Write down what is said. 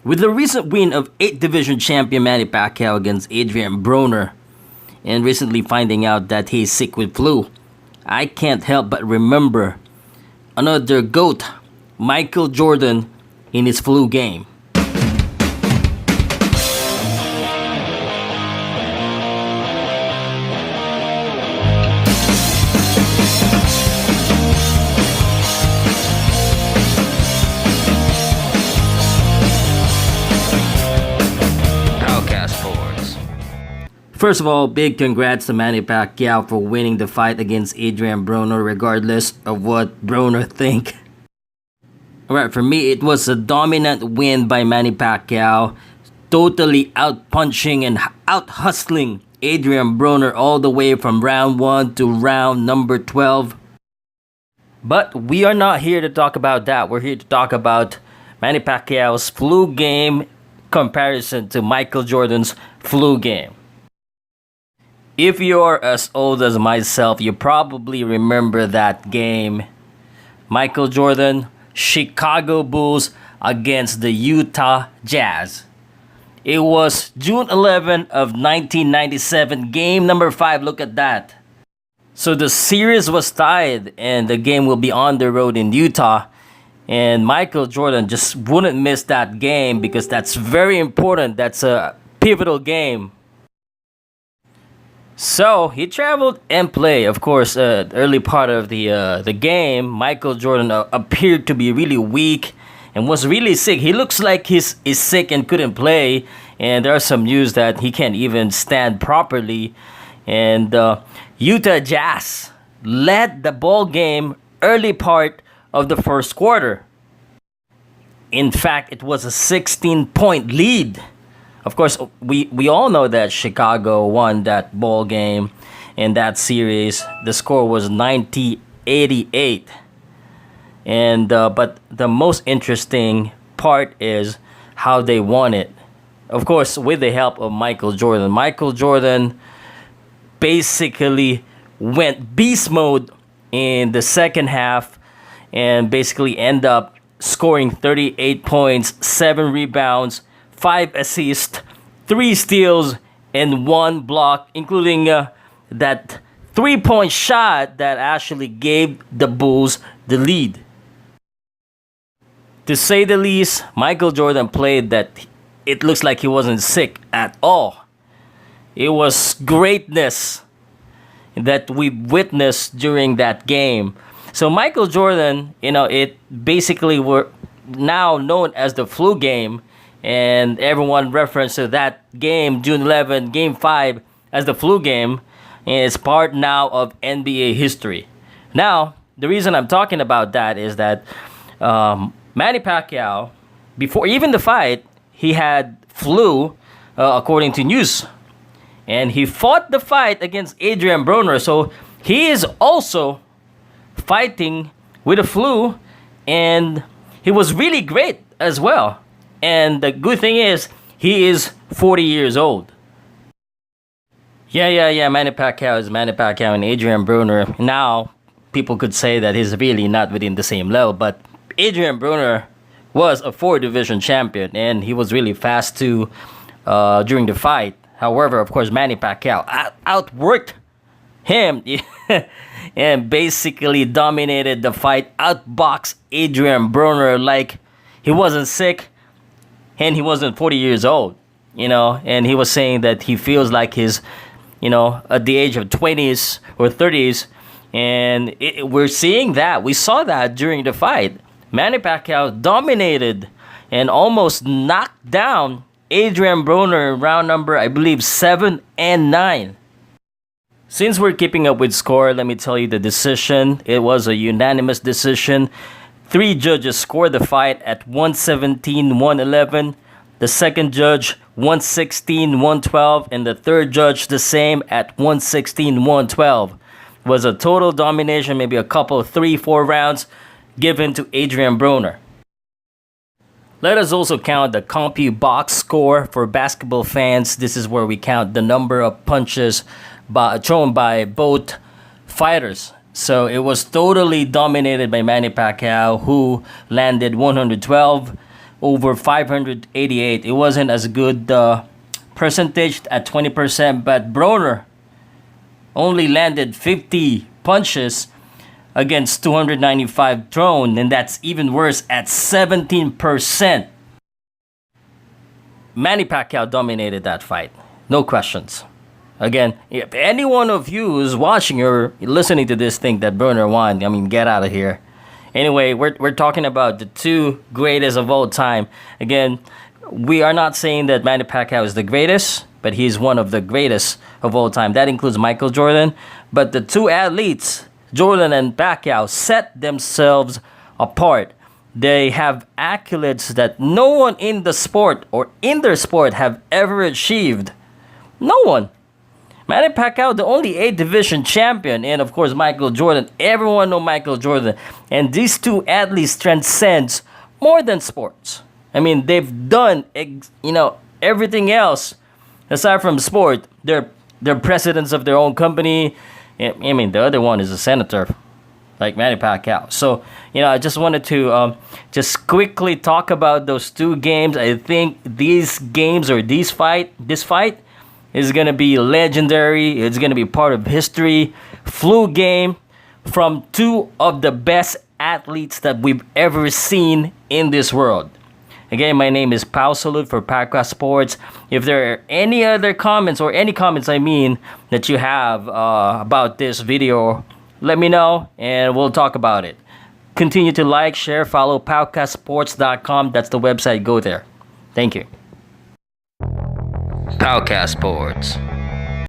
With the recent win of 8th Division champion Manny Pacquiao against Adrien Broner, and recently finding out that he's sick with flu, I can't help but remember another GOAT, Michael Jordan, in his flu game. First of all, big congrats to Manny Pacquiao for winning the fight against Adrien Broner regardless of what Broner think. Alright, for me it was a dominant win by Manny Pacquiao, totally out-punching and out-hustling Adrien Broner all the way from round 1 to round number 12. But we are not here to talk about that. We're here to talk about Manny Pacquiao's flu game comparison to Michael Jordan's flu game. If you're as old as myself, you probably remember that game. Michael Jordan, Chicago Bulls against the Utah Jazz. It was June 11 of 1997, game number 5. Look at that. So the series was tied and the game will be on the road in Utah. And Michael Jordan just wouldn't miss that game because that's very important. That's a pivotal game. So he traveled and played. Of course, early part of the game, Michael Jordan appeared to be really weak and was really sick. He looks like he's sick and couldn't play. And there are some news that he can't even stand properly. And Utah Jazz led the ball game early part of the first quarter. In fact, it was a 16-point lead. Of course, we all know that Chicago won that ball game in that series. The score was 90-88. And but the most interesting part is how they won it. Of course, with the help of Michael Jordan. Michael Jordan basically went beast mode in the second half and basically end up scoring 38 points, 7 rebounds, 5 assists, 3 steals, and 1 block, including that 3-point shot that actually gave the Bulls the lead. To say the least, Michael Jordan played that it looks like he wasn't sick at all. It was greatness that we witnessed during that game. So Michael Jordan, it basically were now known as the flu game. And everyone referenced to that game, June 11, Game 5, as the flu game. And it's part now of NBA history. Now, the reason I'm talking about that is that Manny Pacquiao, before even the fight, he had flu, according to news. And he fought the fight against Adrien Broner. So he is also fighting with the flu. And he was really great as well. And the good thing is, he is 40 years old. Yeah, Manny Pacquiao is Manny Pacquiao, and Adrien Broner. Now, people could say that he's really not within the same level, but Adrien Broner was a 4th-division champion, and he was really fast too during the fight. However, of course, Manny Pacquiao outworked him and basically dominated the fight, outboxed Adrien Broner like he wasn't sick. And he wasn't 40 years old, and he was saying that he feels like he's, at the age of 20s or 30s. And we're seeing that. We saw that during the fight. Manny Pacquiao dominated and almost knocked down Adrien Broner in round number, I believe, 7 and 9. Since we're keeping up with score, let me tell you the decision. It was a unanimous decision. 3 judges scored the fight at 117-111. The second judge, 116-112. And the third judge, the same at 116-112. It was a total domination, maybe a couple, 3-4 rounds given to Adrien Broner. Let us also count the CompuBox score for basketball fans. This is where we count the number of punches thrown by both fighters. So it was totally dominated by Manny Pacquiao, who landed 112 over 588. It wasn't as good percentage at 20%, but Broner only landed 50 punches against 295 thrown, and that's even worse at 17%. Manny Pacquiao dominated that fight, no questions. Again, if any one of you who's watching or listening to this think that Broner won, I mean, get out of here. Anyway, we're talking about the two greatest of all time. Again, we are not saying that Manny Pacquiao is the greatest, but he's one of the greatest of all time. That includes Michael Jordan. But the two athletes, Jordan and Pacquiao, set themselves apart. They have accolades that no one in the sport or in their sport have ever achieved. No one. Manny Pacquiao, the only 8 division champion, and of course Michael Jordan. Everyone know Michael Jordan. And these two athletes transcends more than sports. I mean, they've done everything else aside from sport. They're presidents of their own company. I mean, the other one is a senator, like Manny Pacquiao. So, I just wanted to just quickly talk about those two games. I think these games or this fight is going to be legendary. It's going to be part of history. Flu game from two of the best athletes that we've ever seen in this world. Again, my name is Pao Salud for Pacquiao Sports. If there are any other comments that you have about this video, let me know and we'll talk about it. Continue to like, share, follow PacquiaoSports.com. That's the website. Go there. Thank you. Pacquiao Sports.